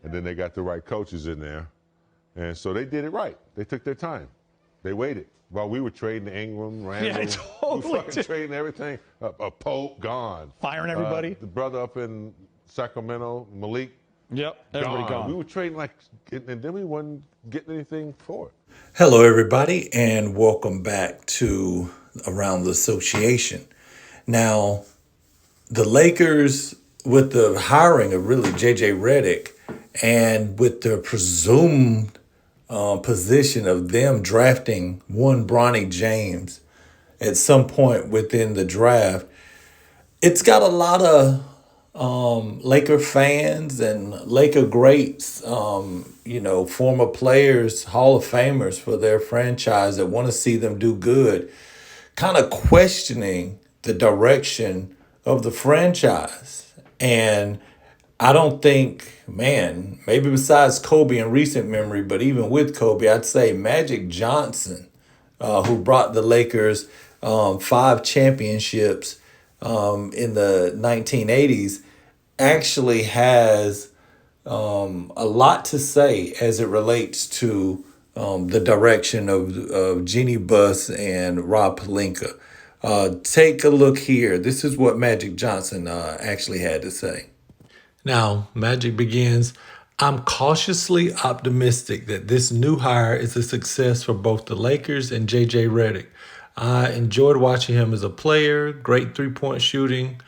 And then they got the right coaches in there. And so they did it right. They took their time. They waited. While we were trading Ingram, Randall, we fucking trading everything. A Pope, gone. Firing everybody. The brother up in Sacramento, Malik, Yep, everybody gone. We were trading and then we wasn't getting anything for it. Hello, everybody, and welcome back to Around the Association. Now, the Lakers, with the hiring of really J.J. Redick and with the presumed position of them drafting one Bronny James at some point within the draft, it's got a lot of Laker fans and Laker greats, former players, Hall of Famers for their franchise that want to see them do good, kind of questioning the direction of the franchise. And I don't think, maybe besides Kobe in recent memory, but even with Kobe, I'd say Magic Johnson, who brought the Lakers 5 championships in the 1980s, actually has a lot to say as it relates to the direction of Jeannie Buss and Rob Pelinka. Take a look here. This is what Magic Johnson actually had to say. Now, Magic begins, I'm cautiously optimistic that this new hire is a success for both the Lakers and J.J. Redick. I enjoyed watching him as a player, great three-point shooting,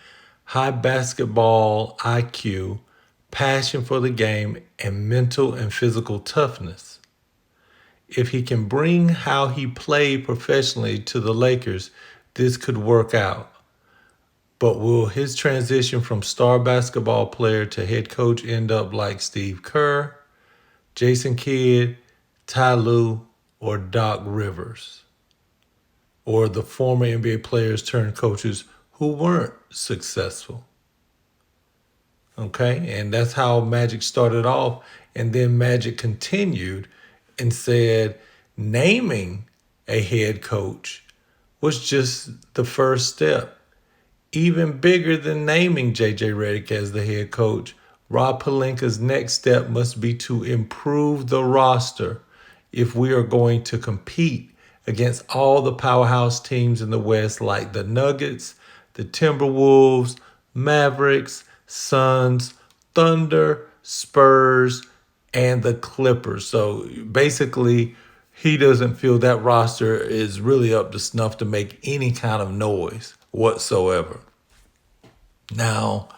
high basketball IQ, passion for the game, and mental and physical toughness. If he can bring how he played professionally to the Lakers, this could work out. But will his transition from star basketball player to head coach end up like Steve Kerr, Jason Kidd, Ty Lue, or Doc Rivers? Or the former NBA players turned coaches who weren't successful? Okay, and that's how Magic started off. And then Magic continued and said naming a head coach was just the first step. Even bigger than naming J.J. Redick as the head coach, Rob Pelinka's next step must be to improve the roster if we are going to compete against all the powerhouse teams in the West like the Nuggets, the Timberwolves, Mavericks, Suns, Thunder, Spurs, and the Clippers. So basically, he doesn't feel that roster is really up to snuff to make any kind of noise whatsoever. Now,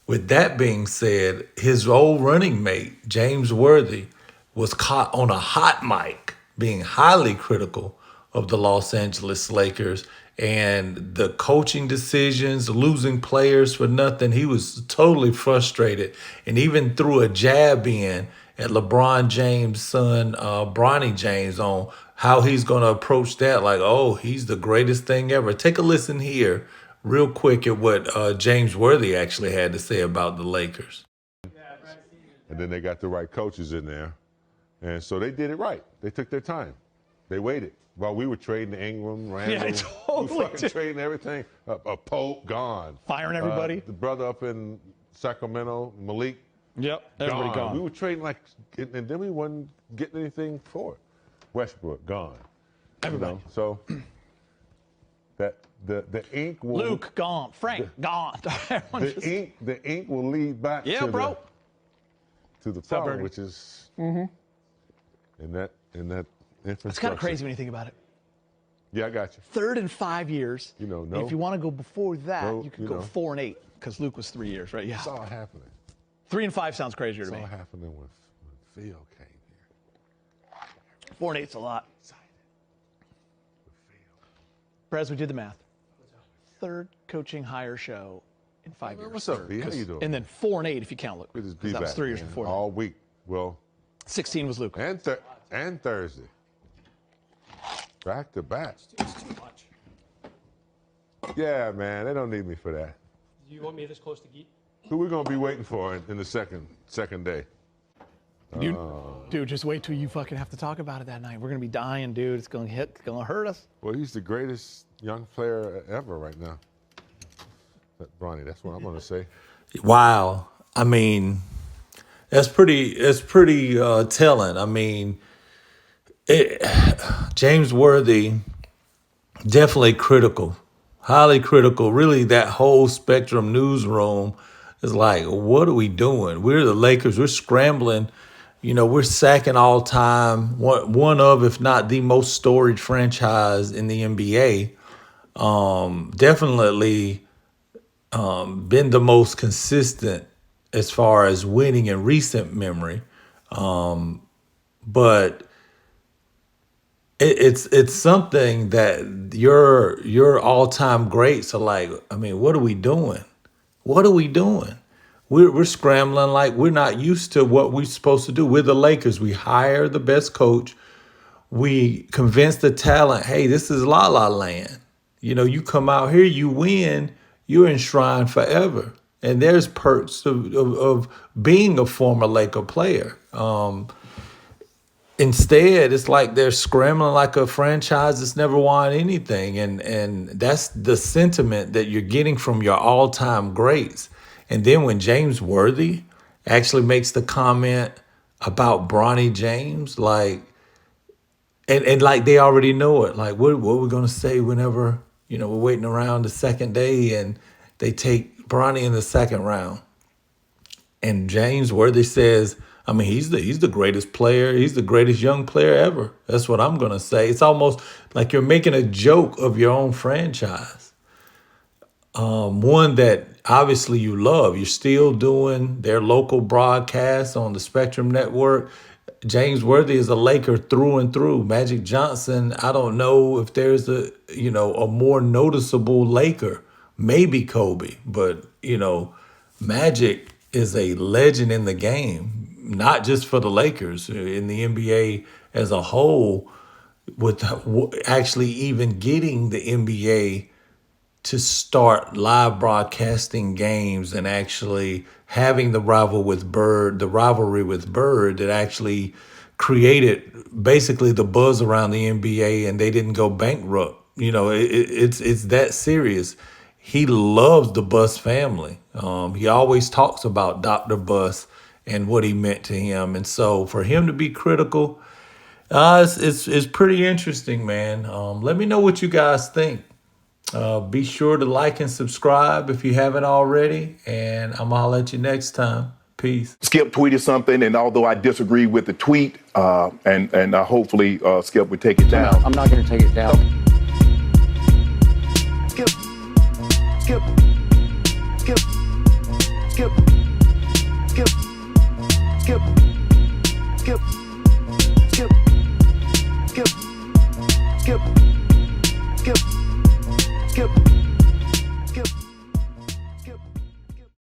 with that being said, his old running mate, James Worthy, was caught on a hot mic being highly critical of the Los Angeles Lakers and the coaching decisions, losing players for nothing. He was totally frustrated and even threw a jab in at LeBron James' son, Bronny James, on how he's going to approach that. Like, oh, he's the greatest thing ever. Take a listen here real quick at what James Worthy actually had to say about the Lakers. And then they got the right coaches in there. And so they did it right. They took their time. They waited. While we were trading Ingram, Randall, we fucking trading everything. A Pope, gone. Firing everybody. The brother up in Sacramento, Malik, yep, everybody gone. We were trading and then we wasn't getting anything for it. Westbrook, gone. Everybody. So that the ink will. Luke, gone. Frank, gone. The ink will lead back to the problem, which is in that infrastructure. It's kind of crazy when you think about it. Yeah, I got you. 3rd and 5 years. If you want to go before that, you could go 4 and 8 because Luke was 3 years, right? Yeah. It's all happening. 3 and 5 sounds crazier to me. It's all happening when Phil came here. 4 and 8's a lot. Perez, we did the math. 3rd coaching hire show in 5 years. What's up, B? How you doing? And then 4 and 8 if you count Luke. That was 3 years before. All week. Well, 16 was Luke. And Thursday. Back to back. It's too much. Yeah, man, they don't need me for that. Do you want me this close to Geet? Who we gonna be waiting for in the second day? Dude, just wait till you fucking have to talk about it that night. We're gonna be dying, dude. It's gonna hurt us. Well, he's the greatest young player ever right now. Bronny, that's what I'm gonna say. Wow. I mean, That's pretty telling. I mean, James Worthy, definitely critical, highly critical. Really, that whole Spectrum newsroom is like, what are we doing? We're the Lakers. We're scrambling. You know, we're sacking all time. One of, if not the most storied franchise in the NBA. Definitely been the most consistent as far as winning in recent memory. But it's something that your all-time greats are like, I mean, what are we doing? What are we doing? We're scrambling like we're not used to what we're supposed to do. We're the Lakers. We hire the best coach. We convince the talent, hey, this is La La Land. You know, you come out here, you win, you're enshrined forever. And there's perks of being a former Laker player. Instead, it's like they're scrambling like a franchise that's never won anything. And that's the sentiment that you're getting from your all-time greats. And then when James Worthy actually makes the comment about Bronny James, like, and like they already know it. Like, what are we going to say whenever, you know, we're waiting around the second day and they take Bronny in the second round. And James Worthy says, I mean, he's the greatest player. He's the greatest young player ever. That's what I'm going to say. It's almost like you're making a joke of your own franchise. One that obviously you love. You're still doing their local broadcasts on the Spectrum Network. James Worthy is a Laker through and through. Magic Johnson, I don't know if there's a more noticeable Laker. Maybe Kobe, but, you know, Magic is a legend in the game, not just for the Lakers, in the NBA as a whole, with actually even getting the NBA to start live broadcasting games and actually having the rivalry with Bird that actually created basically the buzz around the NBA, and they didn't go bankrupt. You know, it's that serious. He loves the Buss family. He always talks about Dr. Buss and what he meant to him. And so for him to be critical, it's pretty interesting, man. Let me know what you guys think. Be sure to like and subscribe if you haven't already, and I'm gonna holler at you next time. Peace. Skip tweeted something, and although I disagree with the tweet, and hopefully Skip would take it down. I'm not going to take it down. Skip, skip, skip, skip, skip, skip, skip, skip, skip, skip, skip. Skip.